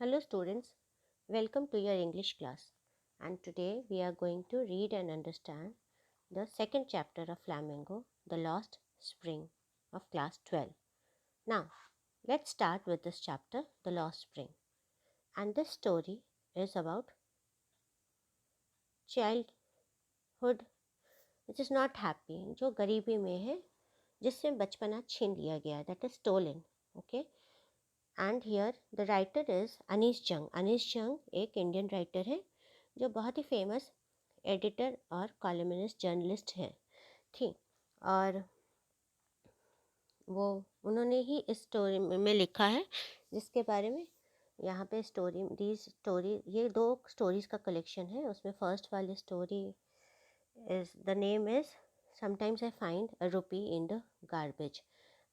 Hello students, welcome to your English class, and today we are going to read and understand the second chapter of Flamingo, The Lost Spring of class 12. Now, let's start with this chapter, The Lost Spring. And this story is about childhood which is not happy, जो गरीबी में है, जिससे बचपना छीन लिया गया, that is stolen. Okay? And here the writer is Anees Jung. Anees जंग एक इंडियन राइटर है जो बहुत ही फेमस एडिटर और कॉलमिनिस्ट जर्नलिस्ट है थी. और वो उन्होंने ही इस स्टोरी में लिखा है जिसके बारे में यहाँ पे स्टोरी ये दो स्टोरीज़ का कलेक्शन है. उसमें फर्स्ट वाली story is the name is sometimes I find a rupee in the garbage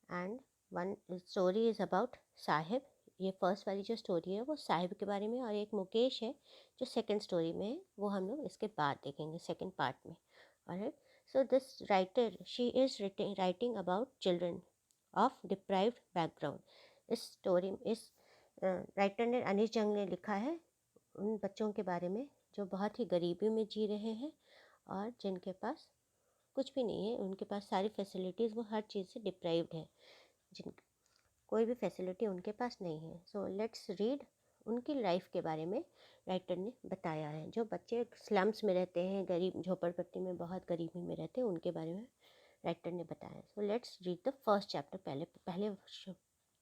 and one story is about Sahib. ये फर्स्ट वाली जो स्टोरी है वो साहिब के बारे में, और एक मुकेश है जो सेकंड स्टोरी में है, वो हम लोग इसके बाद देखेंगे सेकंड पार्ट में. Alright, so this writer she is writing about children of deprived background. इस स्टोरी इस राइटर ने, अनीस जंग ने लिखा है उन बच्चों के बारे में जो बहुत ही गरीबी में जी रहे हैं और जिनके पास कुछ भी नहीं है. उनके पास सारी फैसिलिटीज़, वो हर चीज़ से डिप्राइव्ड है, जिन कोई भी फैसिलिटी उनके पास नहीं है. सो लेट्स रीड उनकी लाइफ के बारे में राइटर ने बताया है. जो बच्चे स्लम्स में रहते हैं, गरीब झोपड़पट्टी में बहुत गरीबी में रहते हैं, उनके बारे में राइटर ने बताया. So let's read the first chapter.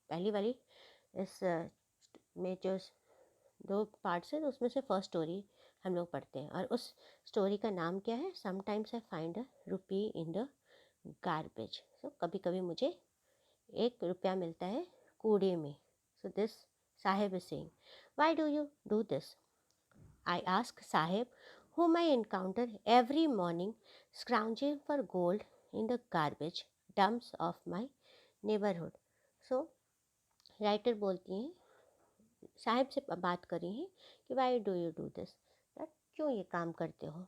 पहली वाली इस में जो दो पार्ट्स है, तो उसमें से फर्स्ट स्टोरी हम लोग पढ़ते हैं. और उस स्टोरी का नाम क्या है? Sometimes I find a rupee in the garbage. So कभी कभी मुझे 1 रुपया मिलता है कूड़े में. So this Saheb is saying, why do you do this? I ask Saheb, whom I encounter every morning scrounging for gold in the garbage dumps of my neighborhood. So writer बोलती हैं, साहिब से बात कर रही हैं कि why do you do this, क्यों ये काम करते हो.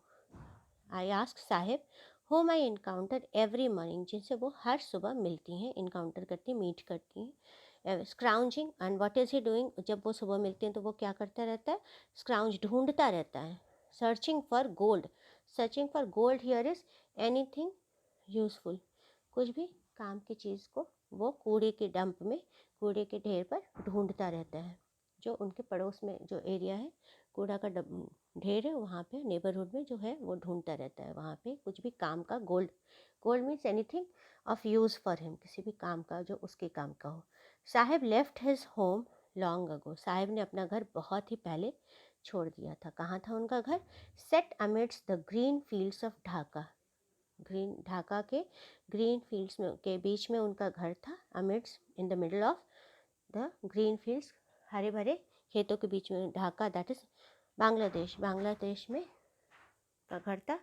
I ask Saheb whom I encounter every morning, जिनसे वो हर सुबह मिलती हैं, इनकाउंटर करती हैं, मीट करती हैं. Scrounging, and what is he doing? जब वो सुबह मिलती हैं तो वो क्या करता रहता है? स्क्राउंज, ढूंढता रहता है. Searching for gold. Searching for gold here is anything useful. कुछ भी काम की चीज़ को वो कूड़े के डंप में, कूड़े के ढेर पर ढूंढता रहता है. जो उनके पड़ोस में जो एरिया है, कूड़ा का ढेर है, वहाँ पे नेबरहुड में जो है वो ढूंढता रहता है. वहाँ पे कुछ भी काम का gold. Gold means anything of use for him, किसी भी काम का जो उसके काम का हो. Sahib left his home long ago. Sahib ने अपना घर बहुत ही पहले छोड़ दिया था. कहाँ था उनका घर? Set amidst the green fields of Dhaka. Dhaka के ग्रीन फील्ड्स में के बीच में उनका घर था. Amidst, in the middle of the green fields, हरे भरे खेतों के बीच में. ढाका दैट इज़ बांग्लादेश में का घर था.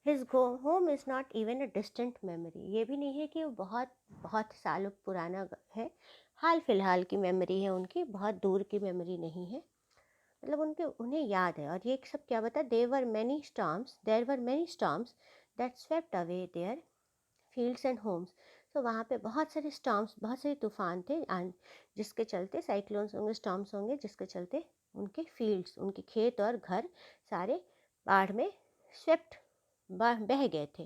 His home is not even a distant memory. ये भी नहीं है कि वो बहुत बहुत सालों पुराना है, हाल फिलहाल की मेमोरी है उनकी, बहुत दूर की मेमोरी नहीं है. मतलब उन्हें याद है. और ये सब क्या बता? There were many storms that swept away their fields and homes. तो वहाँ पे बहुत सारे स्टॉर्म्स, बहुत सारे तूफान थे, जिसके चलते, साइक्लोन्स होंगे, स्टॉर्म्स होंगे, जिसके चलते उनके फील्ड्स, उनके खेत और घर सारे बाढ़ में स्वेप्ट, बह गए थे.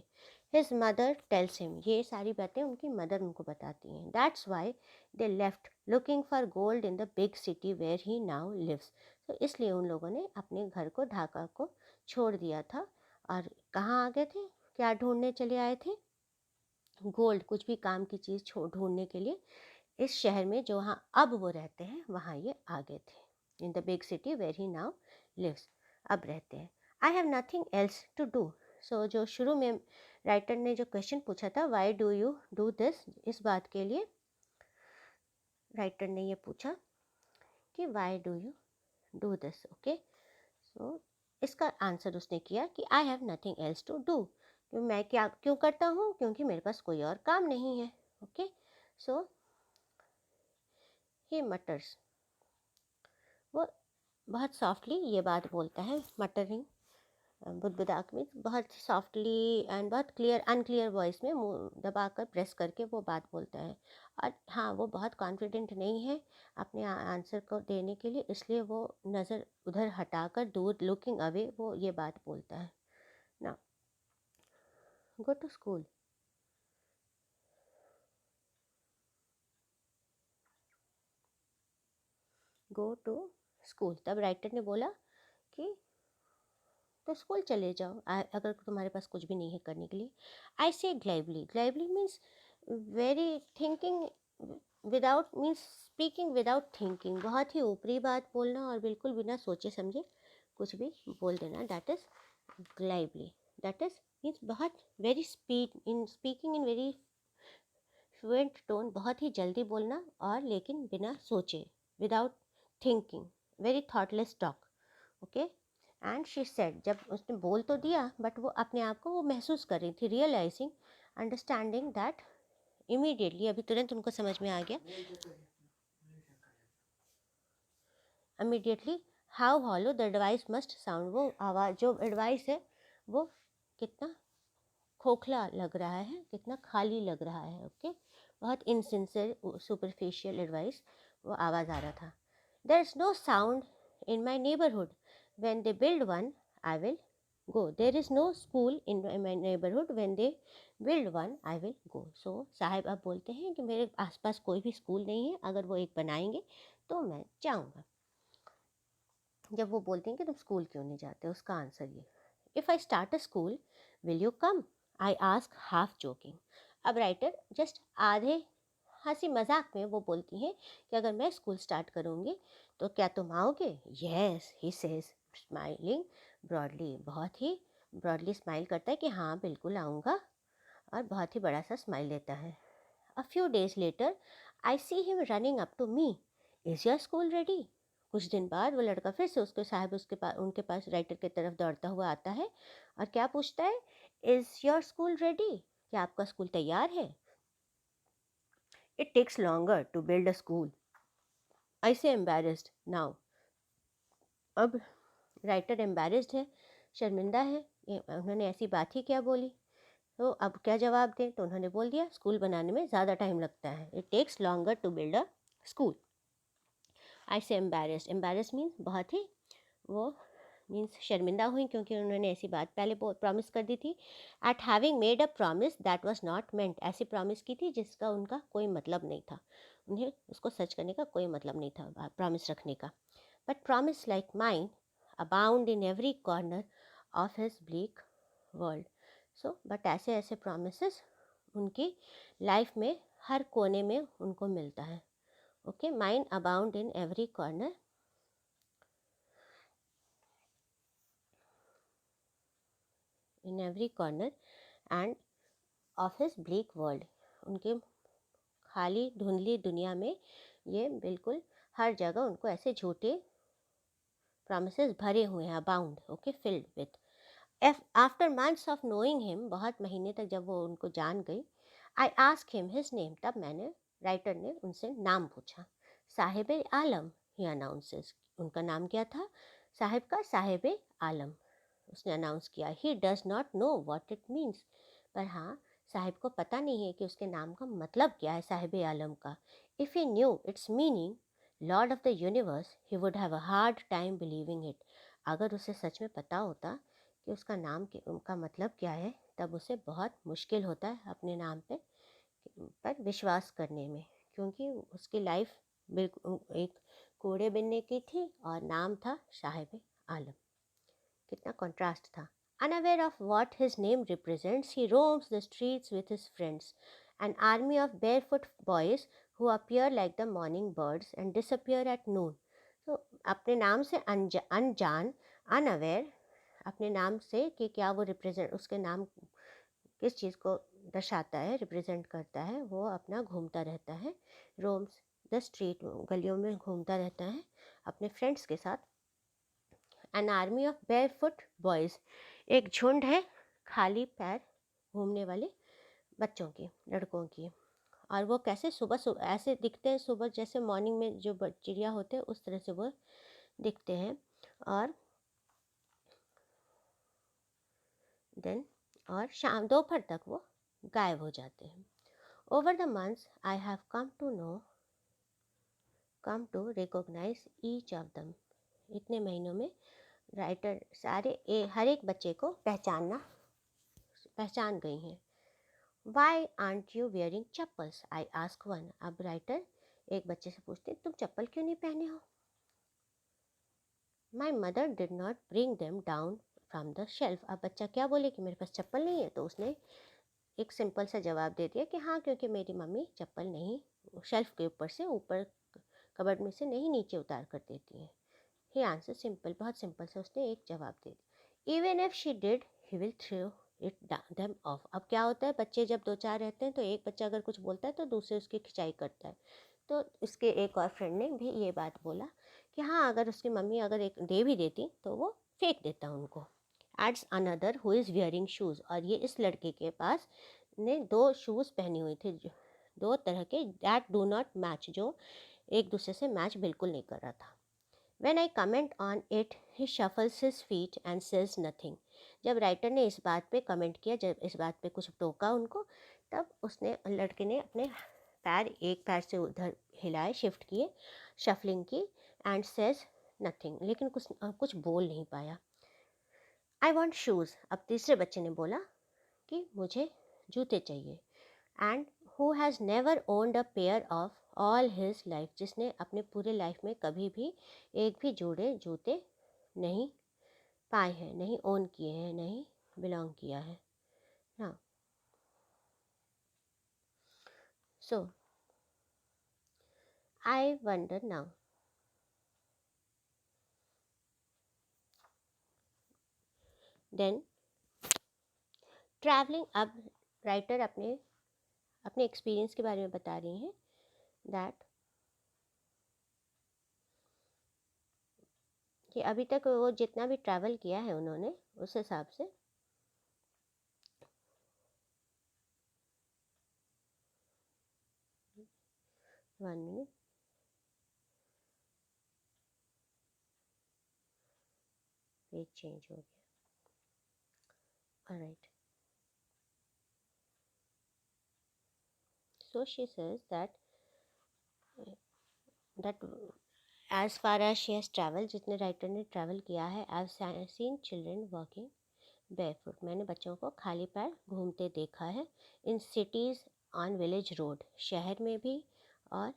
His mother tells him. ये सारी बातें उनकी मदर उनको बताती हैं. That's why they left looking for gold in the big city where he now lives. तो इसलिए उन लोगों ने अपने घर को, ढाका को छोड़ दिया था. और कहाँ आ गए थे? क्या ढूंढने चले आए थे? गोल्ड, कुछ भी काम की चीज़ ढूंढने के लिए इस शहर में, जो वहाँ अब वो रहते हैं, वहाँ ये आ गए थे. In the big city where he now lives, अब रहते हैं. I have nothing else to do. So जो शुरू में राइटर ने जो क्वेश्चन पूछा था, why do you do this, इस बात के लिए राइटर ने ये पूछा कि why do you do this. Okay, so इसका आंसर उसने किया कि I have nothing else to do. मैं क्या क्यों करता हूँ? क्योंकि मेरे पास कोई और काम नहीं है. ओके, सो ही मटर्स, वो बहुत सॉफ्टली ये बात बोलता है, मटरिंग बुदबुदाक मीन्स बहुत सॉफ्टली एंड बहुत क्लियर अनक्लियर वॉइस में मुंह दबाकर प्रेस करके वो बात बोलता है। और हाँ, वो बहुत कॉन्फिडेंट नहीं है अपने आंसर को देने के लिए, इसलिए वो नज़र उधर हटाकर दूर लुकिंग अवे वो ये बात बोलता है ना। Go to school. Go to school. तब राइटर ने बोला कि तो स्कूल चले जाओ अगर तुम्हारे पास कुछ भी नहीं है करने के लिए। I say glibly. Glibly means very thinking without means speaking without thinking, बहुत ही ऊपरी बात बोलना और बिल्कुल बिना सोचे समझे कुछ भी बोल देना, that is glibly. That is means बहुत very speed in speaking in very fluent tone, बहुत ही जल्दी बोलना और लेकिन बिना सोचे, without thinking, very thoughtless talk. Okay. And she said, जब उसने बोल तो दिया बट वो अपने आप को वो महसूस कर रही थी, रियलाइजिंग अंडरस्टैंडिंग दैट इमीडिएटली, अभी तुरंत उनको समझ में आ गया immediately how hollow the advice must sound, वो आवाज़ जो एडवाइस है वो कितना खोखला लग रहा है, कितना खाली लग रहा है। ओके। बहुत इनसिंसियर सुपरफिशियल एडवाइस वो आवाज़ आ रहा था। There is no sound in my neighbourhood, when they build one I will go. There is no school in my neighbourhood, when they build one I will go. So Saheb अब बोलते हैं कि मेरे आसपास कोई भी स्कूल नहीं है, अगर वो एक बनाएंगे तो मैं जाऊँगा। जब वो बोलते हैं कि तुम स्कूल क्यों नहीं जाते, उसका आंसर ये, if I start a school will you come, I ask half joking. अब राइटर जस्ट आधे हंसी मजाक में वो बोलती हैं कि अगर मैं स्कूल स्टार्ट करूँगी तो क्या तुम आओगे? Yes he says smiling broadly, बहुत ही ब्रॉडली स्माइल करता है कि हाँ बिल्कुल आऊँगा, और बहुत ही बड़ा सा स्माइल देता है। A few days later I see him running up to me, is your school ready? कुछ दिन बाद वो लड़का फिर से उसके साहब उसके पास उनके पास राइटर की तरफ दौड़ता हुआ आता है और क्या पूछता है, इज़ योर स्कूल रेडी? क्या आपका स्कूल तैयार है? It takes longer to build a school, I say embarrassed now. अब राइटर एम्बेरस्ड है, शर्मिंदा है, उन्होंने ऐसी बात ही क्या बोली। तो अब क्या जवाब दें, तो उन्होंने बोल दिया स्कूल बनाने में ज़्यादा टाइम लगता है, it takes longer to build a school. I say embarrassed. Embarrassed means बहुत ही वो मीन्स शर्मिंदा हुई क्योंकि उन्होंने ऐसी बात पहले प्रॉमिस कर दी थी। Eight having made a promise that was not meant, ऐसी प्रॉमिस की थी जिसका उनका कोई मतलब नहीं था, उन्हें उसको सच करने का कोई मतलब नहीं था प्रॉमिस रखने का। But promise like mine abound in every corner of his bleak world. So but ऐसे ऐसे प्रॉमिसेस उनकी लाइफ में हर कोने में उनको मिलता है। Okay. Mine abound in every corner, in every corner end of his bleak world, उनके खाली धुंधली दुनिया में ये बिल्कुल हर जगह उनको ऐसे झूठे प्रॉमिसेस भरे हुए हैं, abound. Okay. Filled with. After months of knowing him, बहुत महीने तक जब वो उनको जान गई, I ask him his name, तब मैंने राइटर ने उनसे नाम पूछा। साहिब आलम ही अनाउंसेस, उनका नाम क्या था? साहिब का साहिब आलम, उसने अनाउंस किया। He does not know what it means, पर हाँ साहिब को पता नहीं है कि उसके नाम का मतलब क्या है, साहिब आलम का। If he new it's meaning, Lord of the universe, he would have a hard time believing it. अगर उसे सच में पता होता कि उसका नाम उनका मतलब क्या है, तब उसे बहुत मुश्किल होता है अपने नाम पर विश्वास करने में, क्योंकि उसकी लाइफ बिल्कुल एक कूड़े बिनने की थी और नाम था साहिब आलम। कितना कॉन्ट्रास्ट था। Unaware of what his name represents, he roams the streets with his friends, an army of barefoot boys who appear like the morning birds and disappear at noon. तो अपने नाम से अनजान, अनअवेयर, अपने नाम से कि क्या वो रिप्रेजेंट, उसके नाम किस चीज़ को दर्शाता है, रिप्रेजेंट करता है, वो अपना घूमता रहता है, रोम्स द स्ट्रीट, गलियों में घूमता रहता है अपने फ्रेंड्स के साथ। An army of barefoot boys, एक झुंड है खाली पैर घूमने वाले बच्चों की, लड़कों की। और वो कैसे सुबह सुबह ऐसे दिखते हैं, सुबह जैसे मॉर्निंग में जो चिड़िया होते हैं उस तरह से वो दिखते हैं। और देन और शाम दोपहर तक वो गायब हो जाते हैं. Over the months I have come to recognise each of them. इतने महीनों में राइटर हर एक बच्चे को पहचान गई हैं. Y aunt you wearing chappals, I ask one. अब राइटर एक बच्चे से पूछते तुम चप्पल क्यों नहीं पहने हो. My mother did not bring them down from the shelf. अब बच्चा क्या बोले कि मेरे पास चप्पल नहीं है, तो उसने एक सिंपल सा जवाब दे दिया कि हाँ, क्योंकि मेरी मम्मी चप्पल नहीं शेल्फ के ऊपर कबर्ड में से नहीं नीचे उतार कर देती है. ही आंसर सिंपल, बहुत सिंपल सा उसने एक जवाब दे दिया. Even if she did he will throw it them off. अब क्या होता है, बच्चे जब दो चार रहते हैं तो एक बच्चा अगर कुछ बोलता है तो दूसरे उसकी खिंचाई करता है. तो इसके एक और फ्रेंड ने भी ये बात बोला कि हाँ, अगर उसकी मम्मी अगर एक दे भी देती तो वो फेंक देता उनको. Ads another who is wearing shoes. और ये इस लड़के के पास ने 2 शूज़ पहनी हुई थी, दो तरह के, दैट डू नॉट मैच, जो एक दूसरे से मैच बिल्कुल नहीं कर रहा था. When I comment on it, he shuffles his feet and says nothing. जब राइटर ने इस बात पे कमेंट किया, जब इस बात पे कुछ टोका उनको, तब उसने लड़के ने अपने एक पैर से उधर हिलाए, शिफ्ट किए, शफलिंग की, एंड सेज नथिंग. लेकिन कुछ बोल नहीं पाया. I want shoes. अब तीसरे बच्चे ने बोला कि मुझे जूते चाहिए. And who has never owned a pair of all his life. जिसने अपने पूरे लाइफ में कभी भी एक भी जोड़े जूते नहीं पाए हैं, नहीं ओन किए हैं, नहीं बिलोंग किया है ना. So I wonder now. Then travelling. अब राइटर अपने एक्सपीरियंस के बारे में बता रही हैं. दैट कि अभी तक वो जितना भी ट्रैवल किया है उन्होंने, उस हिसाब से वन मिनट, पेज चेंज हो गया. Alright. So she says that as far as she has traveled, जितने राइटर ने ट्रैवल किया है, I've seen children walking barefoot. मैंने बच्चों को खाली पैर घूमते देखा है. In cities on village road. शहर में भी और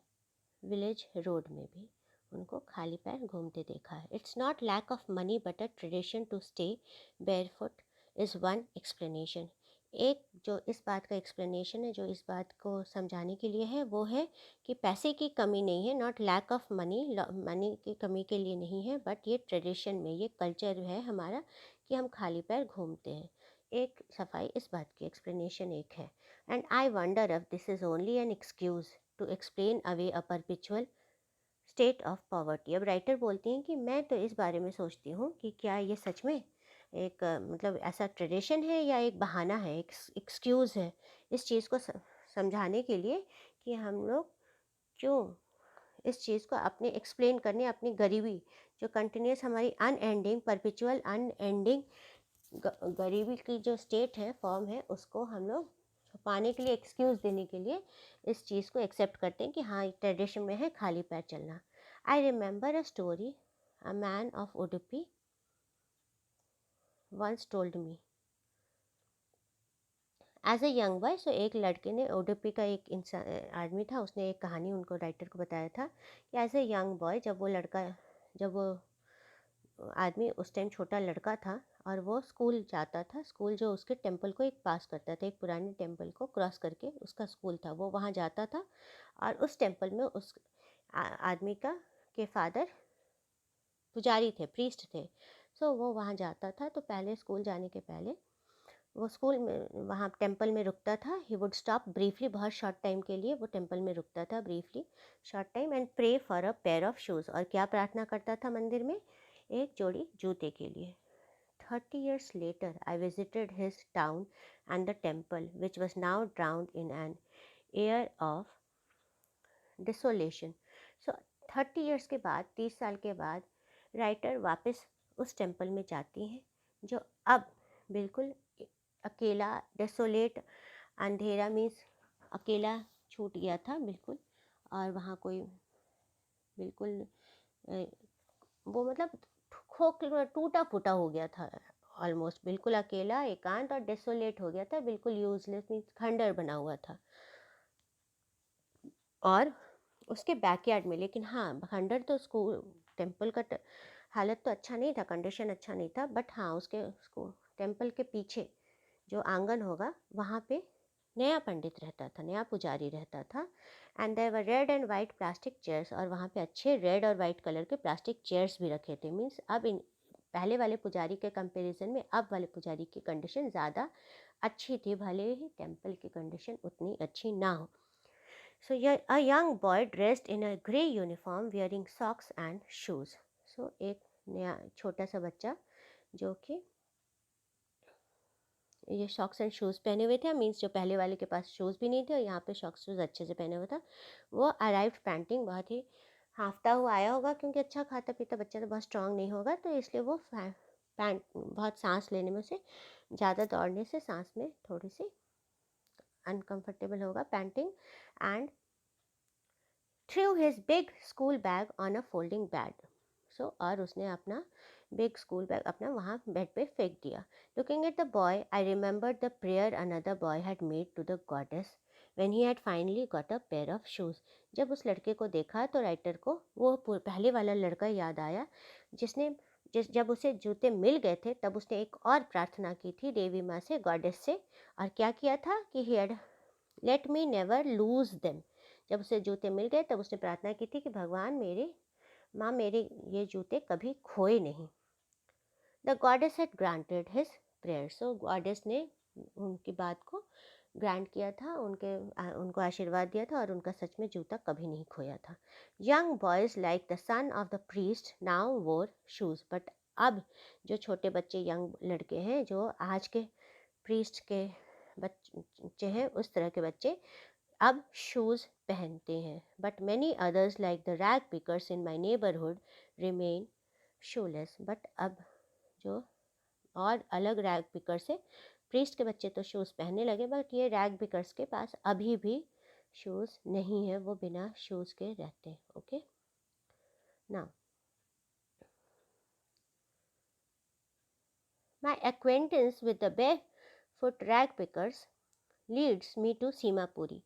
विलेज रोड में भी उनको खाली पैर घूमते देखा है. It's not lack of money but a tradition to stay barefoot is one explanation. एक जो इस बात का एक्सप्लेनेशन है, जो इस बात को समझाने के लिए है, वो है कि पैसे की कमी नहीं है. Not lack of money, money की कमी के लिए नहीं है, बट ये ट्रेडिशन में, ये कल्चर है हमारा कि हम खाली पैर घूमते हैं. एक सफाई इस बात की एक्सप्लेनेशन एक है. And I wonder if this is only an excuse to explain away a perpetual state of poverty. अब राइटर बोलती हैं कि मैं तो इस बारे में सोचती हूँ कि क्या ये सच में एक मतलब ऐसा ट्रेडिशन है या एक बहाना है, एक एक्सक्यूज़ है इस चीज़ को समझाने के लिए कि हम लोग क्यों इस चीज़ को अपने एक्सप्लेन करने, अपनी गरीबी जो कंटिन्यूस हमारी अनएंडिंग परपेचुअल अनएंडिंग गरीबी की जो स्टेट है, फॉर्म है, उसको हम लोग पाने के लिए, एक्सक्यूज़ देने के लिए इस चीज़ को एक्सेप्ट करते हैं कि हाँ, ट्रेडिशन में है खाली पैर चलना. I remember a story a man of Udupi once told me as a young boy. So एक लड़के ने, उडुपी का एक इंसान आदमी था, उसने एक कहानी उनको राइटर को बताया था कि एज अ यंग बॉय, जब वो आदमी उस टाइम छोटा लड़का था और वो स्कूल जाता था. स्कूल जो उसके टेंपल को एक पास करता था, एक पुराने टेंपल को क्रॉस करके उसका स्कूल था, वो वहाँ जाता था. और उस टेंपल में उस आदमी के फादर पुजारी थे, प्रीस्ट थे. सो वो वहाँ जाता था. तो पहले स्कूल जाने के पहले वो स्कूल में वहाँ टेंपल में रुकता था. ही वुड स्टॉप ब्रीफली, बहुत शॉर्ट टाइम के लिए वो टेंपल में रुकता था, briefly short time, and pray for a pair of shoes. और क्या प्रार्थना करता था मंदिर में? एक जोड़ी जूते के लिए. 30 years later, I visited his town and the temple, which was now drowned in an air of desolation. So 30 years के बाद, 30 साल के बाद, राइटर वापस उस टेंपल में जाती हैं जो अब बिल्कुल अकेला, डेसोलेट, अंधेरा मीन्स अकेला छूट गया था बिल्कुल, और वहाँ कोई बिल्कुल वो मतलब खोखला टूटा फूटा हो गया था, ऑलमोस्ट बिल्कुल अकेला, एकांत और डेसोलेट हो गया था, बिल्कुल यूजलेस मीन्स खंडर बना हुआ था। और उसके बैकयार्ड में, लेकिन हाँ खंडर तो स्कूल टेम्पल का हालत तो अच्छा नहीं था, कंडीशन अच्छा नहीं था, बट हाँ उसके टेम्पल के पीछे जो आंगन होगा वहाँ पे नया पंडित रहता था, नया पुजारी रहता था। And there were red and white plastic chairs, और वहाँ पे अच्छे रेड और वाइट कलर के प्लास्टिक चेयर्स भी रखे थे। मीन्स अब इन पहले वाले पुजारी के कंपैरिजन में अब वाले पुजारी की कंडीशन ज़्यादा अच्छी थी, भले ही टेम्पल की कंडीशन उतनी अच्छी ना हो। So a young boy dressed in a grey uniform wearing socks and shoes. So एक नया छोटा सा बच्चा जो कि ये सॉक्स एंड शूज़ पहने हुए थे, मीन्स जो पहले वाले के पास शूज़ भी नहीं थे और यहाँ पे सॉक्स शूज़ अच्छे से पहने हुआ था, वो अराइव्ड पैंटिंग, बहुत ही हांफता हुआ आया होगा, क्योंकि अच्छा खाता पीता बच्चा तो बहुत स्ट्रांग नहीं होगा, तो इसलिए वो पैंट बहुत सांस लेने में से ज़्यादा दौड़ने से सांस में थोड़ी सी अनकम्फर्टेबल होगा, panting, and threw his big school bag on a folding bed. So और उसने अपना बिग स्कूल बैग अपना वहाँ बेड पे फेंक दिया। Looking at the boy I remembered the prayer another boy had made to the goddess when he had finally got a pair of shoes. जब उस लड़के को देखा तो राइटर को वो पहले वाला लड़का याद आया जिसने जब उसे जूते मिल गए थे तब उसने एक और प्रार्थना की थी देवी माँ से, गॉडेस से, और क्या किया था कि he had let me never lose them. जब उसे जूते मिल गए तब उसने प्रार्थना की थी कि भगवान मेरे माँ मेरे ये जूते कभी खोए नहीं। The goddess had granted his prayer. So goddess ने उनकी बात को ग्रांट किया था, उनको आशीर्वाद दिया था और उनका सच में जूता कभी नहीं खोया था। Young boys like the son of the priest now वोर शूज़। बट अब जो छोटे बच्चे, यंग लड़के हैं जो आज के प्रीस्ट के बच्चे हैं, उस तरह के बच्चे अब शूज़ पहनते हैं। But many others like the rag pickers in my neighbourhood remain shoelace. But अब जो और अलग रैग पिकर से प्रीस्ट के बच्चे तो शूज़ पहनने लगे, बट ये रैग पिकर्स के पास अभी भी शूज़ नहीं है, वो बिना शूज़ के रहते हैं। Okay now my acquaintance with the barefoot rag pickers leads me to Seemapuri.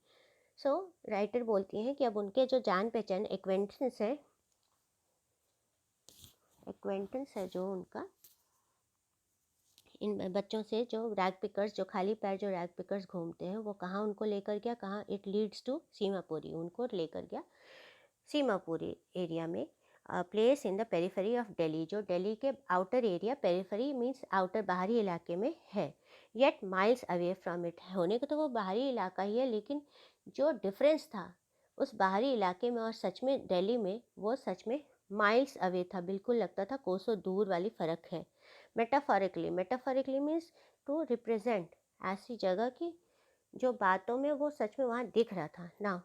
So writer बोलती हैं कि अब उनके जो जान पहचान एक्वेंटेंस है जो उनका इन बच्चों से, जो रैग पिकर्स, जो खाली पैर जो रैग पिकर्स घूमते हैं, वो कहाँ उनको लेकर गया, कहाँ, इट लीड्स टू सीमापुरी, उनको लेकर गया सीमापुरी एरिया में, place in the periphery of Delhi, जो दिल्ली के outer area, periphery means outer बाहरी इलाके में है, yet miles away from it. होने को तो वो बाहरी इलाका ही है, लेकिन जो डिफरेंस था उस बाहरी इलाके में और सच में दिल्ली में, वो सच में माइल्स अवे था, बिल्कुल लगता था कोसों दूर वाली फ़र्क है। मेटाफोरिकली मीन्स टू रिप्रेजेंट ऐसी जगह की जो बातों में वो सच में वहाँ दिख रहा था ना,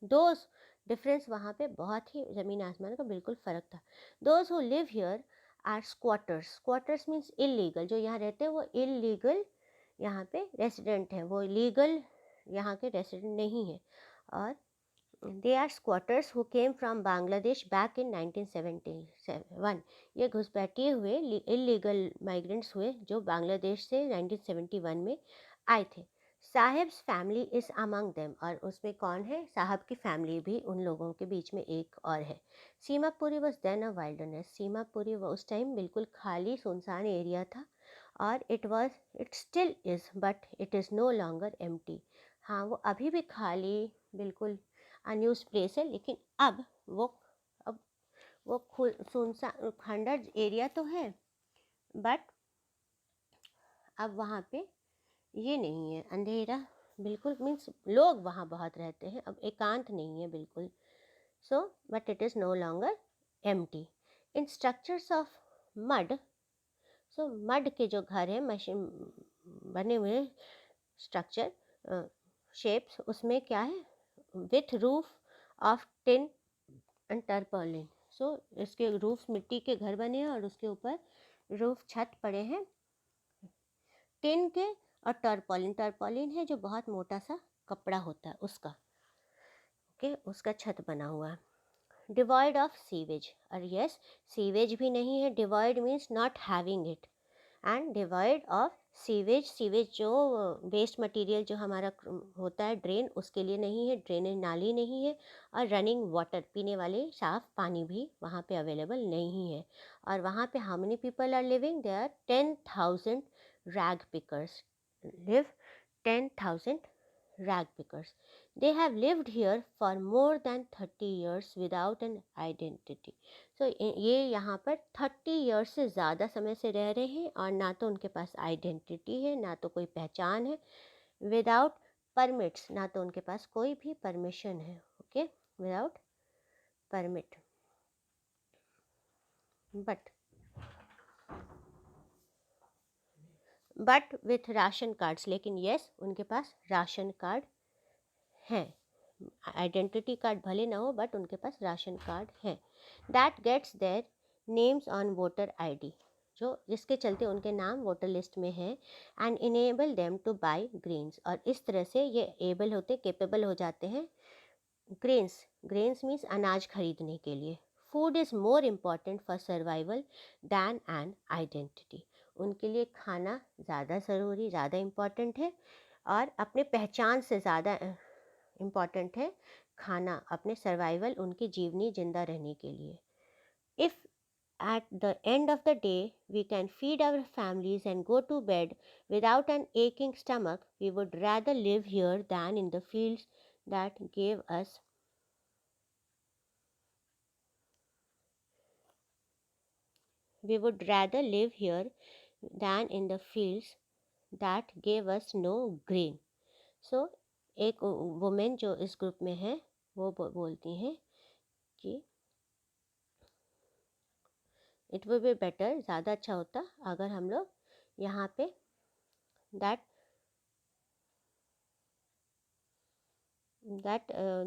दोज डिफरेंस वहाँ पे बहुत ही ज़मीन आसमान का बिल्कुल फ़र्क था। Those who live here are squatters. Squatters means illegal, जो यहाँ रहते हैं वो इलीगल यहाँ पे रेसिडेंट हैं, वो लीगल यहाँ के रेसिडेंट नहीं है। और they are squatters who came from Bangladesh back in 1971। ये घुसपैठिए हुए इलीगल माइग्रेंट्स हुए जो बांग्लादेश से 1971 में आए थे। Saheb's family is among them, और उसमें कौन है, साहब की फैमिली भी उन लोगों के बीच में एक और है। Seemapuri was then a wilderness. Seemapuri वो उस टाइम बिल्कुल खाली सुनसान एरिया था, और it still is, but it is no longer empty. हाँ वो अभी भी खाली बिल्कुल अनयूज प्लेस है, लेकिन अब वो सुनसान खंडर एरिया तो है, बट अब वहाँ पे ये नहीं है, अंधेरा बिल्कुल, मीन्स लोग वहाँ बहुत रहते हैं, अब एकांत नहीं है बिल्कुल। So but it is no longer empty. In structures of mud, so mud के जो घर हैं, मशीन बने हुए स्ट्रक्चर शेप्स, उसमें क्या है, with roof of tin and tarpaulin. So इसके रूफ मिट्टी के घर बने हैं और उसके ऊपर रूफ छत पड़े हैं टिन के और टर्पॉलिन है जो बहुत मोटा सा कपड़ा होता है उसका, ओके, उसका छत बना हुआ है। डिवॉइड ऑफ सीवेज, और यस सीवेज भी नहीं है, devoid means not having it, and devoid of sewage, sewage जो वेस्ट मटेरियल जो हमारा होता है ड्रेन, उसके लिए नहीं है, ड्रेनेज नाली नहीं है, और रनिंग वाटर पीने वाले साफ पानी भी वहाँ पे अवेलेबल नहीं है। और वहाँ पे how many people are living, there are 10,000 rag pickers live, 10,000 rag pickers. They have lived here for more than 30 years without an identity. So ये यहाँ पर 30 years से ज़्यादा समय से रह रहे हैं और ना तो उनके पास आइडेंटिटी है, ना तो कोई पहचान है, विदाउट परमिट्स, ना तो उनके पास कोई भी परमिशन है, okay, without permit, but with ration cards, लेकिन यस उनके पास राशन कार्ड हैं, आइडेंटिटी कार्ड भले ना हो बट उनके पास राशन कार्ड है। That gets their names on voter ID, जो जिसके चलते उनके नाम वोटर लिस्ट में है, and enable them to buy grains, और इस तरह से ये एबल होते, केपेबल हो जाते हैं ग्रेन्स, ग्रेन्स मीन्स अनाज खरीदने के लिए। Food is more important for survival than an identity, उनके लिए खाना ज़्यादा ज़रूरी, ज़्यादा इम्पॉर्टेंट है और अपने पहचान से ज़्यादा इम्पॉर्टेंट है खाना, अपने सर्वाइवल, उनकी जीवनी जिंदा रहने के लिए। If at the end of the day we can feed our families and go to bed without an aching stomach, we would rather live here than in the fields that gave us we would rather live here than in the fields that gave us no grain. So एक women जो इस group में है वो बोलती हैं कि it will be better, ज़्यादा अच्छा होता अगर हम लोग यहाँ पे दैट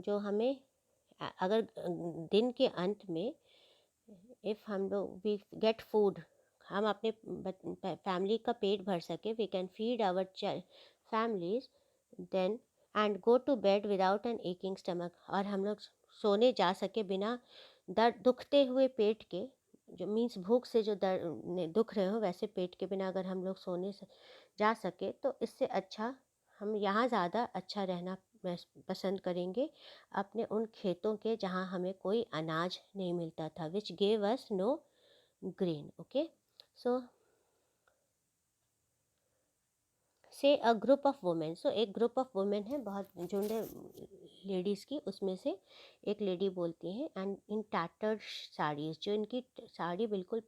जो हमें अगर दिन के अंत में इफ़ हम लोग वी गेट फूड, हम अपने फैमिली का पेट भर सके, we can feed our families then and go to bed without an aching stomach, और हम लोग सोने जा सके बिना दर्द दुखते हुए पेट के, जो मीन्स भूख से जो दर्द दुख रहे हो वैसे पेट के बिना अगर हम लोग सोने जा सके, तो इससे अच्छा हम यहाँ ज़्यादा अच्छा रहना पसंद करेंगे अपने उन खेतों के जहाँ हमें कोई अनाज नहीं मिलता था, which gave us no grain, okay. So say a group of women, so एक ग्रुप ऑफ वुमेन है, बहुत झुंड है लेडीज़ की, उसमें से एक लेडी बोलती हैं, एंड इन टैटर्ड साड़ीज़, जो इनकी साड़ी बिल्कुल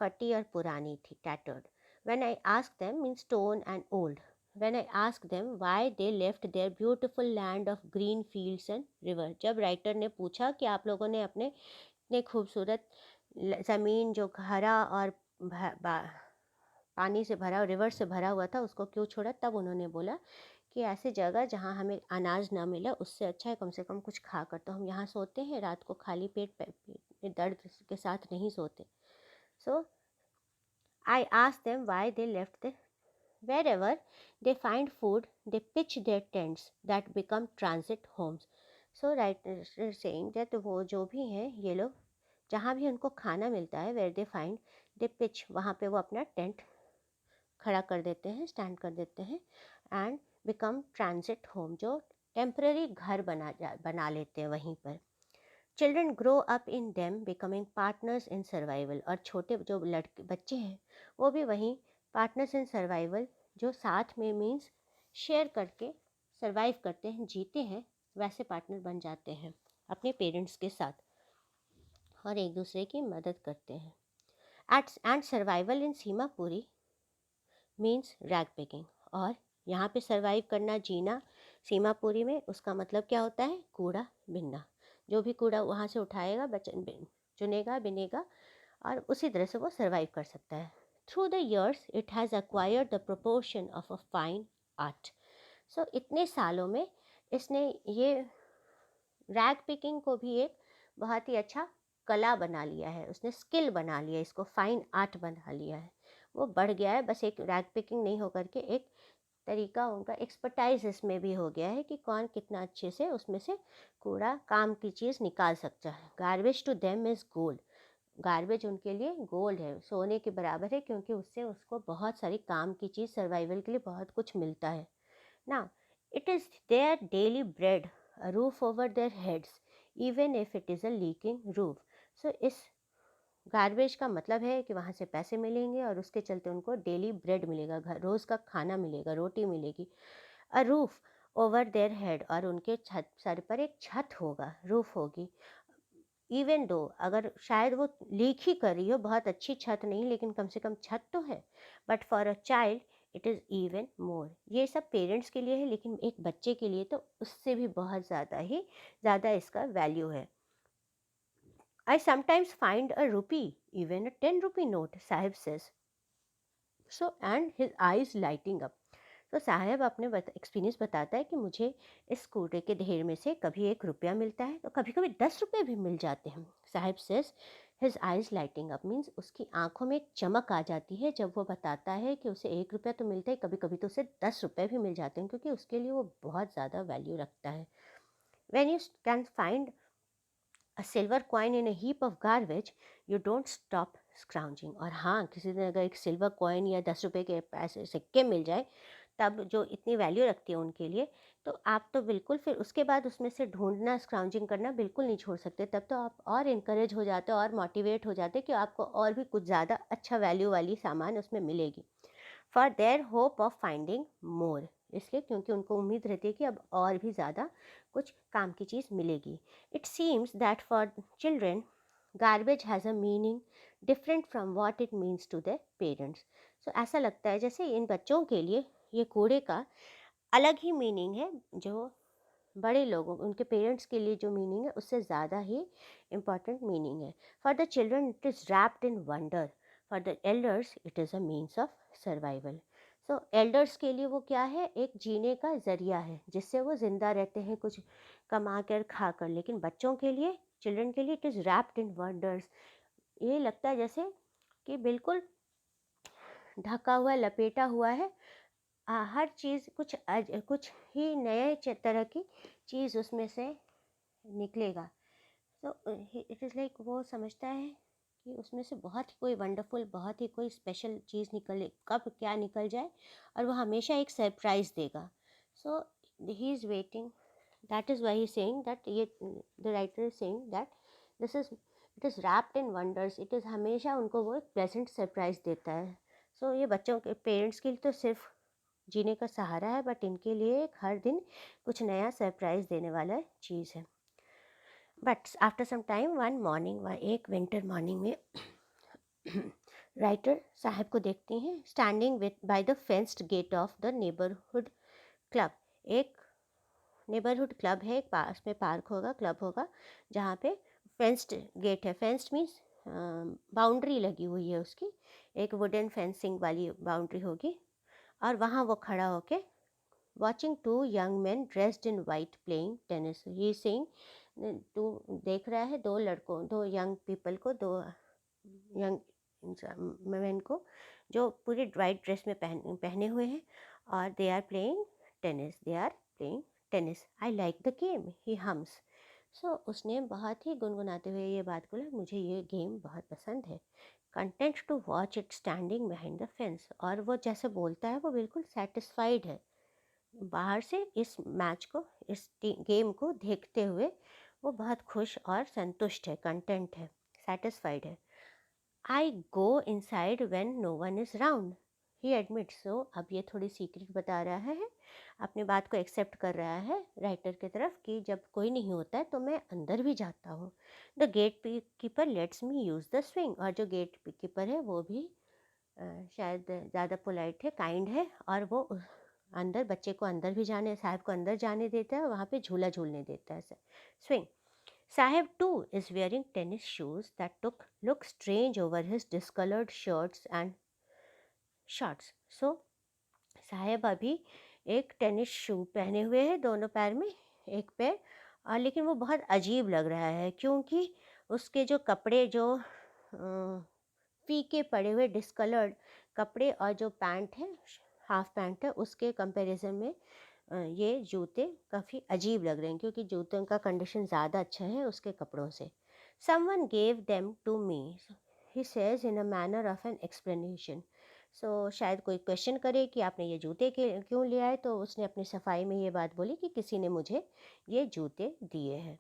फटी और पुरानी थी, tattered. When I ask them means stone and old, when I asked them why they left their beautiful land of green fields and river, जब राइटर ने पूछा कि आप लोगों ने अपने इतने खूबसूरत ज़मीन जो हरा और पानी से भरा, रिवर से भरा हुआ था, उसको क्यों छोड़ा, तब उन्होंने बोला कि ऐसी जगह जहाँ हमें अनाज ना मिला उससे अच्छा है कम से कम कुछ खा कर तो हम यहाँ सोते हैं, रात को खाली पेट में दर्द के साथ नहीं सोते। So I asked them why they left the Wherever they find food, they pitch their tents that become transit homes. So writer is saying that वो जो भी हैं ये लोग जहाँ भी उनको खाना मिलता है, where they find they pitch, वहाँ पे वो अपना टेंट खड़ा कर देते हैं, स्टैंड कर देते हैं, एंड बिकम ट्रांजिट होम, जो टेम्पररी घर बना लेते हैं वहीं पर। Children grow up in them becoming partners in survival, और छोटे जो लड़के बच्चे हैं वो भी वहीं पार्टनर्स इन सर्वाइवल, जो साथ में मीन्स शेयर करके सर्वाइव करते हैं, जीते हैं, वैसे पार्टनर बन जाते हैं अपने पेरेंट्स के साथ और एक दूसरे की मदद करते हैं। And survival in Seemapuri means rag picking, और यहाँ पे सर्वाइव करना, जीना सीमापुरी में, उसका मतलब क्या होता है, कूड़ा बिनना, जो भी कूड़ा वहाँ से उठाएगा चुनेगा बिनेगा और उसी तरह से वो सर्वाइव कर सकता है। Through the years it has acquired the proportion of a fine art. So इतने सालों में इसने ये रैग पिकिंग को भी एक बहुत ही अच्छा कला बना लिया है, उसने स्किल बना लिया, इसको फाइन आर्ट बना लिया है, वो बढ़ गया है, बस एक रैग पिकिंग नहीं होकर के एक तरीका, उनका एक्सपर्टाइज इसमें भी हो गया है कि कौन कितना अच्छे से उसमें से कूड़ा काम की चीज़ निकाल सकता है। Garbage to them is gold. Garbage उनके लिए गोल्ड है, सोने के बराबर है, क्योंकि उससे उसको बहुत सारी काम की चीज़, सर्वाइवल के लिए बहुत कुछ मिलता है ना। It is their daily bread, a roof over their heads, even if it is a leaking roof. So इस गार्बेज का मतलब है कि वहाँ से पैसे मिलेंगे और उसके चलते उनको डेली ब्रेड मिलेगा, घर रोज़ का खाना मिलेगा, रोटी मिलेगी। अ रूफ ओवर देयर हेड, और उनके छत, सर पर एक छत होगा, रूफ होगी। इवन दो, अगर शायद वो लीक ही कर रही हो, बहुत अच्छी छत नहीं लेकिन कम से कम छत तो है। But for a child it is even more. ये सब पेरेंट्स के लिए है, लेकिन एक बच्चे के लिए तो उससे भी बहुत ज़्यादा इसका वैल्यू है। I sometimes find a rupee, even a 10 rupee note, Sahib says. So and his eyes lighting up. तो साहब अपने एक्सपीरियंस बताता है कि मुझे इस कूड़े के ढेर में से कभी 1 रुपया मिलता है, तो कभी कभी 10 रुपये भी मिल जाते हैं। Sahib says his eyes lighting up means उसकी आंखों में एक चमक आ जाती है जब वो बताता है कि उसे 1 रुपया तो मिलता है, कभी कभी तो उसे 10 रुपये भी मिल जाते हैं, क्योंकि उसके लिए वो बहुत ज़्यादा वैल्यू रखता है। When you can find a silver coin in a heap of garbage, you don't stop scrounging. और हाँ, किसी ने अगर एक सिल्वर कॉइन या 10 रुपये के पैसे सिक्के मिल जाए, तब जो इतनी वैल्यू रखती है उनके लिए, तो आप तो बिल्कुल फिर उसके बाद उसमें से ढूंढना, स्क्राउंजिंग करना बिल्कुल नहीं छोड़ सकते। तब तो आप और इनकरेज हो जाते, और मोटिवेट हो जाते कि आपको और भी कुछ ज़्यादा अच्छा वैल्यू वाली सामान उसमें मिलेगी। For their hope of finding more, इसलिए क्योंकि उनको उम्मीद रहती है कि अब और भी ज़्यादा कुछ काम की चीज़ मिलेगी। It seems that for children garbage has a meaning different from what it means to the parents. So ऐसा लगता है जैसे इन बच्चों के लिए ये कूड़े का अलग ही मीनिंग है, जो बड़े लोगों, उनके पेरेंट्स के लिए जो मीनिंग है उससे ज़्यादा ही इम्पॉर्टेंट मीनिंग है। For the children it is wrapped in wonder, for the elders it is a means of survival. So elders के लिए वो क्या है, एक जीने का ज़रिया है जिससे वो ज़िंदा रहते हैं, कुछ कमा कर खा कर। लेकिन बच्चों के लिए, चिल्ड्रन के लिए it is wrapped in wonders. ये लगता है जैसे कि बिल्कुल ढका हुआ, लपेटा हुआ है। हर चीज़ कुछ ही नए तरह की चीज़ उसमें से निकलेगा। तो इट इज़ लाइक वो समझता है कि उसमें से बहुत ही कोई वंडरफुल, बहुत ही कोई स्पेशल चीज़ निकले, कब क्या निकल जाए, और वो हमेशा एक सरप्राइज़ देगा। So he is waiting, that is why he saying that, ये the writer is saying that this is, it is wrapped in wonders. It is हमेशा उनको वो एक प्लेजेंट सरप्राइज़ देता है। सो ये बच्चों के पेरेंट्स के लिए तो सिर्फ जीने का सहारा है, बट इनके लिए एक हर दिन कुछ नया सरप्राइज देने वाला चीज़ है। But after some time one morning, एक विंटर मॉर्निंग में राइटर साहब को देखती हैं standing with by the fenced gate of the neighbourhood club. एक नेबरहुड क्लब है, एक पास में पार्क होगा, क्लब होगा, जहाँ पे फेंस्ड गेट है। फेंस्ड मीन्स बाउंड्री लगी हुई है उसकी, एक वुडन फेंसिंग वाली बाउंड्री होगी। और वहाँ वो खड़ा होके watching two young men dressed in white playing tennis. He sing, टू देख रहा है दो लड़कों, दो यंग पीपल को, दो यंग मैन को, जो पूरी वाइट ड्रेस में पहने हुए हैं, और they are playing tennis, they are playing tennis. I like the game, he hums. So उसने बहुत ही गुनगुनाते हुए ये बात बोला, मुझे ये गेम बहुत पसंद है। Content to watch it standing behind the fence. और वो जैसे बोलता है वो बिल्कुल सेटिस्फाइड है बाहर से इस मैच को, इस गेम को देखते हुए। वो बहुत खुश और संतुष्ट है, कंटेंट है, सेटिस्फाइड है। I go inside when no one is round, he admits. So अब ये थोड़ी सीक्रेट बता रहा है, अपनी बात को एक्सेप्ट कर रहा है राइटर की तरफ कि जब कोई नहीं होता है तो मैं अंदर भी जाता हूँ। The gatekeeper lets me use the swing. और जो गेट कीपर है वो भी शायद ज़्यादा पोलाइट है, काइंड है, और वो अंदर बच्चे को अंदर भी जाने, साहब को अंदर जाने देता है, वहाँ पे झूला झूलने देता है, swing. Saheb too is wearing tennis shoes that look strange over his discoloured shirts and shorts. So Saheb अभी एक टेनिस शू पहने हुए हैं दोनों पैर में, एक पैर, और लेकिन वो बहुत अजीब लग रहा है क्योंकि उसके जो कपड़े, जो फीके पड़े हुए डिस्कलर्ड कपड़े, और जो पैंट है, हाफ पैंट है उसके कंपैरिजन में ये जूते काफ़ी अजीब लग रहे हैं क्योंकि जूतों का कंडीशन ज़्यादा अच्छा है उसके कपड़ों से. Someone gave them to me, he says in a manner of an explanation. So शायद कोई क्वेश्चन करे कि आपने ये जूते के क्यों ले आए, तो उसने अपनी सफाई में ये बात बोली कि किसी ने मुझे ये जूते दिए हैं.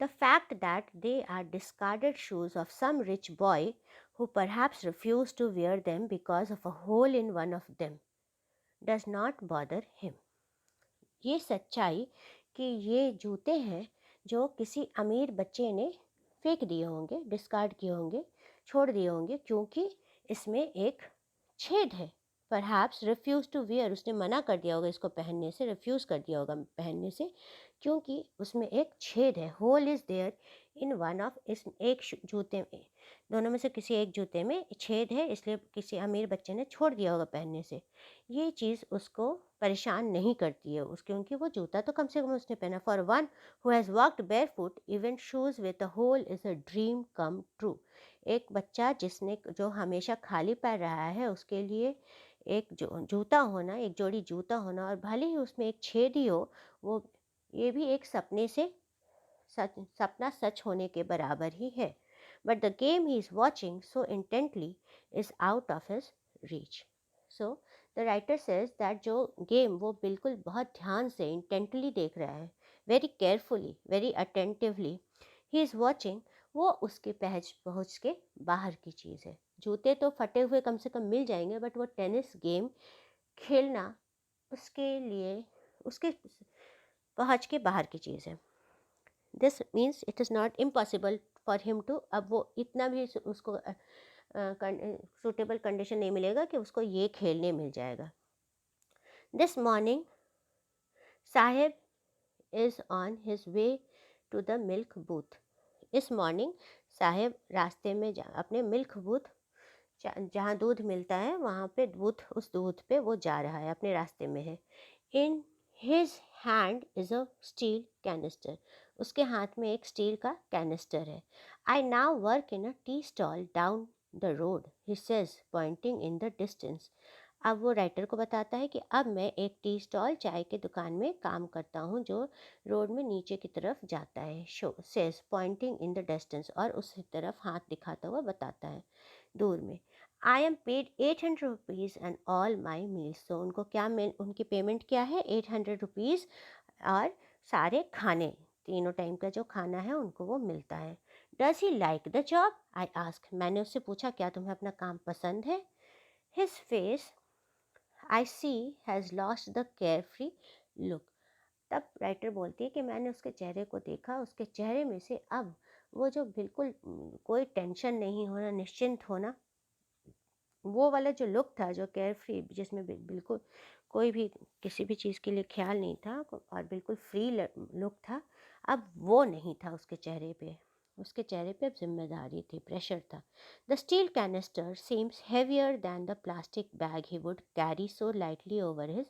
The fact that they are discarded shoes of some rich boy who perhaps refused to wear them because of a hole in one of them does not bother him. ये सच्चाई कि ये जूते हैं जो किसी अमीर बच्चे ने फेंक दिए होंगे, डिस्कार्ड किए होंगे, छोड़ दिए होंगे क्योंकि इसमें एक छेद है. परहैप्स रिफ्यूज़ टू वियर, उसने मना कर दिया होगा इसको पहनने से, रिफ्यूज़ कर दिया होगा पहनने से क्योंकि उसमें एक छेद है. Hole is there in one of, इस एक जूते में, दोनों में से किसी एक जूते में छेद है, इसलिए किसी अमीर बच्चे ने छोड़ दिया होगा पहनने से. ये चीज़ उसको परेशान नहीं करती है क्योंकि वो जूता तो कम से कम उसने पहना. For one who has walked barefoot even shoes with a hole is a dream come true. एक बच्चा जिसने जो हमेशा खाली पैर रहा है उसके लिए एक जूता होना, एक जोड़ी जूता होना, और भले ही उसमें एक छेद ही हो, वो ये भी एक सपने से सपना सच होने के बराबर ही है. But the game he is watching so intently is out of his reach. So the writer says that जो गेम वो बिल्कुल बहुत ध्यान से इंटेंटली देख रहा है, very carefully, very attentively he is watching, वो उसके पहुँच के बाहर की चीज़ है. जूते तो फटे हुए कम से कम मिल जाएंगे, बट वो टेनिस गेम खेलना उसके लिए उसके पहुँच के बाहर की चीज़ है. This means it is not impossible for him to, अब वो इतना भी उसको सूटेबल कंडीशन नहीं मिलेगा कि उसको ये खेलने मिल जाएगा. This morning Saheb is on his way to the milk booth. इस मॉर्निंग साहेब रास्ते में अपने मिल्क बूथ, जहाँ दूध मिलता है वहाँ पे उस दूध पे वो जा रहा है, अपने रास्ते में है. In his hand is a steel canister, उसके हाथ में एक स्टील का कैनिस्टर है. I now work in a tea stall down the road, he says pointing in the distance. अब वो राइटर को बताता है कि अब मैं एक टी स्टॉल, चाय की दुकान में काम करता हूँ जो रोड में नीचे की तरफ जाता है. Show says pointing in the distance, और उस तरफ हाथ दिखाता हुआ बताता है दूर में. I am paid 800 rupees and all my meals. तो उनको क्या उनकी पेमेंट क्या है, 800 रुपीज़, और सारे खाने, तीनों टाइम का जो खाना है उनको वो मिलता है. Does he like the job, I ask. मैंने उससे पूछा क्या तुम्हें अपना काम पसंद है. His face I see has lost the carefree look. तब राइटर बोलती है कि मैंने उसके चेहरे को देखा, उसके चेहरे में से अब वो जो बिल्कुल कोई टेंशन नहीं होना, निश्चिंत होना, वो वाला जो लुक था, जो केयर फ्री, जिसमें बिल्कुल कोई भी किसी भी चीज़ के लिए ख्याल नहीं था और बिल्कुल फ्री लुक था, अब वो नहीं था उसके चेहरे पे. उसके चेहरे पे अब जिम्मेदारी थी, प्रेशर था. The steel canister seems heavier than the plastic bag he would carry so lightly over his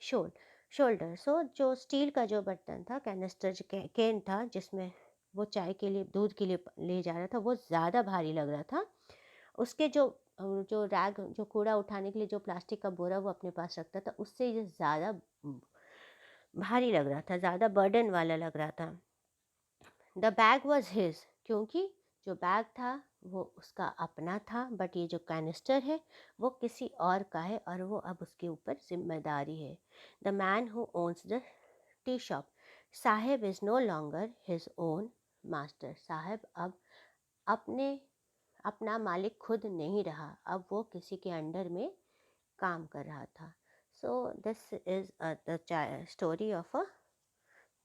shoulder. So जो स्टील का जो बर्तन था, कैनिस्टर, जो कैन था जिसमें वो चाय के लिए, दूध के लिए ले जा रहा था, वो ज़्यादा भारी लग रहा था. उसके जो रैग, जो कूड़ा उठाने के लिए जो प्लास्टिक का बोरा वो अपने पास रखता था, उससे ये ज़्यादा भारी लग रहा था, ज़्यादा बर्डन वाला लग रहा था. द बैग वॉज हिज, क्योंकि जो बैग था वो उसका अपना था, बट ये जो कैनिस्टर है वो किसी और का है, और वो अब उसके ऊपर जिम्मेदारी है. The man who owns the tea shop, Saheb is no longer his own master. Saheb अब अपना मालिक खुद नहीं रहा, अब वो किसी के अंडर में काम कर रहा था. So this is the story of a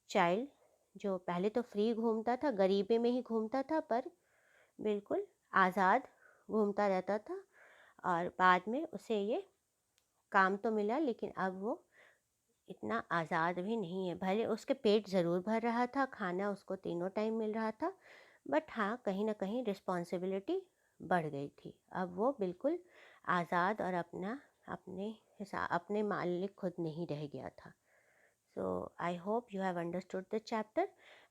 child जो पहले तो फ्री घूमता था, गरीबी में ही घूमता था, पर बिल्कुल आज़ाद घूमता रहता था, और बाद में उसे ये काम तो मिला, लेकिन अब वो इतना आज़ाद भी नहीं है. भले उसके पेट ज़रूर भर रहा था, खाना उसको तीनों टाइम मिल रहा था, बट हाँ, कहीं ना कहीं रिस्पॉन्सिबिलिटी बढ़ गई थी. अब वो बिल्कुल आज़ाद और अपने मालिक खुद नहीं रह गया था. So I hope you have understood the chapter,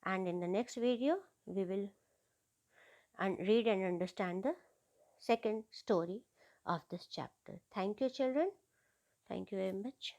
and in the next video we will read and understand the second story of this chapter. Thank you, children. Thank you very much.